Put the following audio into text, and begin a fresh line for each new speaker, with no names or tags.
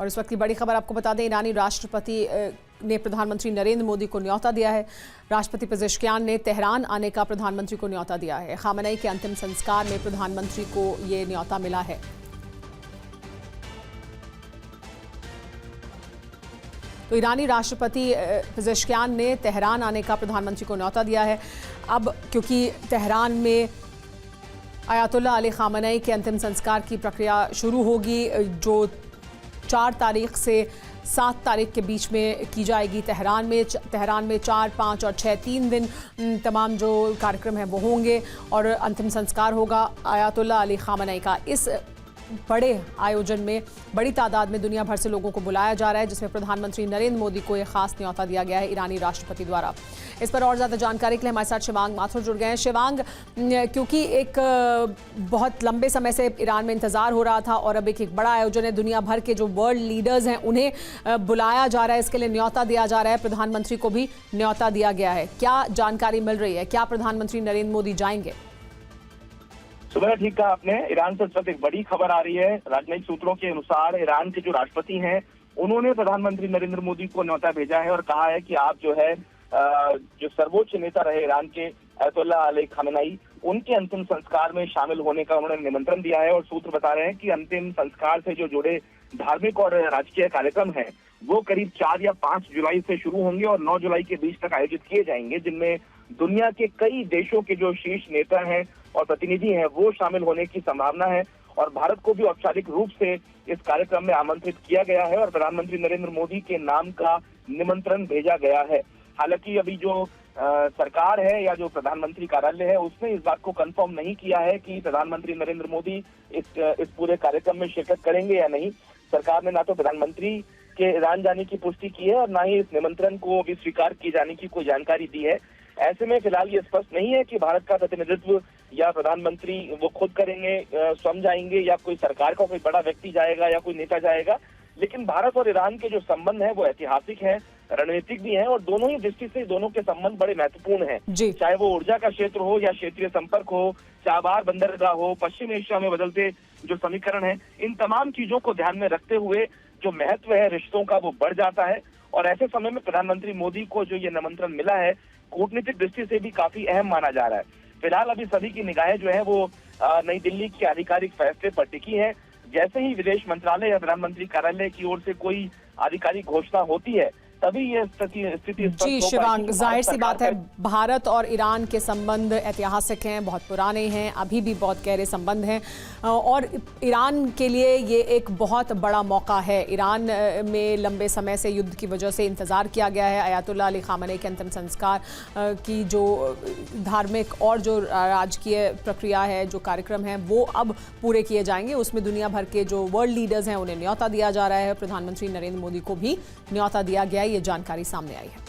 और इस वक्त की बड़ी खबर आपको बता दें, ईरानी राष्ट्रपति ने प्रधानमंत्री नरेंद्र मोदी को न्योता दिया है। राष्ट्रपति पेजेश्कियान ने तेहरान आने का प्रधानमंत्री को न्योता दिया है। खामेनेई के अंतिम संस्कार में प्रधानमंत्री को ये न्योता मिला है। तो ईरानी राष्ट्रपति पेजेश्कियान ने तेहरान आने का प्रधानमंत्री को न्योता दिया है। अब क्योंकि तेहरान में अयातुल्ला अली खामेनेई के अंतिम संस्कार की प्रक्रिया शुरू होगी, जो 4 तारीख से 7 तारीख के बीच में की जाएगी। तेहरान में 4, 5 और 6 3 दिन तमाम जो कार्यक्रम हैं वो होंगे और अंतिम संस्कार होगा अयातुल्ला अली खामेनेई का। इस बड़े आयोजन में बड़ी तादाद में दुनिया भर से लोगों को बुलाया जा रहा है, जिसमें प्रधानमंत्री नरेंद्र मोदी को एक खास न्योता दिया गया है ईरानी राष्ट्रपति द्वारा। इस पर और ज़्यादा जानकारी के लिए हमारे साथ शिवांग माथुर जुड़ गए हैं। शिवांग, क्योंकि एक बहुत लंबे समय से ईरान में इंतज़ार हो रहा था और अब एक बड़ा आयोजन है, दुनिया भर के जो वर्ल्ड लीडर्स हैं उन्हें बुलाया जा रहा है, इसके लिए न्योता दिया जा रहा है, प्रधानमंत्री को भी न्योता दिया गया है। क्या जानकारी मिल रही है? क्या प्रधानमंत्री नरेंद्र मोदी जाएंगे?
सुबह ठीक कहा आपने। ईरान से इस वक्त एक बड़ी खबर आ रही है। राजनयिक सूत्रों के अनुसार ईरान के जो राष्ट्रपति हैं उन्होंने प्रधानमंत्री नरेंद्र मोदी को न्योता भेजा है और कहा है कि आप जो है जो सर्वोच्च नेता रहे ईरान के अयातुल्ला अली खामेनेई, उनके अंतिम संस्कार में शामिल होने का उन्होंने निमंत्रण दिया है। और सूत्र बता रहे हैं कि अंतिम संस्कार से जो जुड़े धार्मिक और राजकीय कार्यक्रम हैं वो करीब 4 या 5 जुलाई से शुरू होंगे और 9 जुलाई के बीच तक आयोजित किए जाएंगे, जिनमें दुनिया के कई देशों के जो शीर्ष नेता हैं और प्रतिनिधि हैं वो शामिल होने की संभावना है। और भारत को भी औपचारिक रूप से इस कार्यक्रम में आमंत्रित किया गया है और प्रधानमंत्री नरेंद्र मोदी के नाम का निमंत्रण भेजा गया है। हालांकि अभी जो सरकार है या जो प्रधानमंत्री कार्यालय है उसने इस बात को कंफर्म नहीं किया है कि प्रधानमंत्री नरेंद्र मोदी इस पूरे कार्यक्रम में शिरकत करेंगे या नहीं। सरकार ने ना तो प्रधानमंत्री के ईरान जाने की पुष्टि की है और ना ही इस निमंत्रण को भी स्वीकार किए जाने की कोई जानकारी दी है। ऐसे में फिलहाल ये स्पष्ट नहीं है कि भारत का प्रतिनिधित्व या प्रधानमंत्री वो खुद करेंगे, स्वयं जाएंगे, या कोई सरकार का कोई बड़ा व्यक्ति जाएगा या कोई नेता जाएगा। लेकिन भारत और ईरान के जो संबंध है वो ऐतिहासिक हैं, रणनीतिक भी हैं और दोनों ही दृष्टि से दोनों के संबंध बड़े महत्वपूर्ण हैं। चाहे वो ऊर्जा का क्षेत्र हो या क्षेत्रीय संपर्क हो, चाबार बंदरगाह हो, पश्चिम एशिया में बदलते जो समीकरण है, इन तमाम चीजों को ध्यान में रखते हुए जो महत्व है रिश्तों का वो बढ़ जाता है। और ऐसे समय में प्रधानमंत्री मोदी को जो ये निमंत्रण मिला है कूटनीतिक दृष्टि से भी काफी अहम माना जा रहा है। फिलहाल अभी सभी की निगाहें जो है वो नई दिल्ली के आधिकारिक फैसले पर टिकी है। जैसे ही विदेश मंत्रालय या प्रधानमंत्री कार्यालय की ओर से कोई आधिकारिक घोषणा होती है तभी ये स्थिति
जी शिवांग, जाहिर सी बात है भारत और ईरान के संबंध ऐतिहासिक हैं, बहुत पुराने हैं, अभी भी बहुत गहरे संबंध हैं और ईरान के लिए ये एक बहुत बड़ा मौका है। ईरान में लंबे समय से युद्ध की वजह से इंतज़ार किया गया है। अयातुल्ला अली खामेनेई के अंतिम संस्कार की जो धार्मिक और जो राजकीय प्रक्रिया है, जो कार्यक्रम हैं वो अब पूरे किए जाएंगे। उसमें दुनिया भर के जो वर्ल्ड लीडर्स हैं उन्हें न्योता दिया जा रहा है। प्रधानमंत्री नरेंद्र मोदी को भी न्योता दिया गया, ये जानकारी सामने आई है।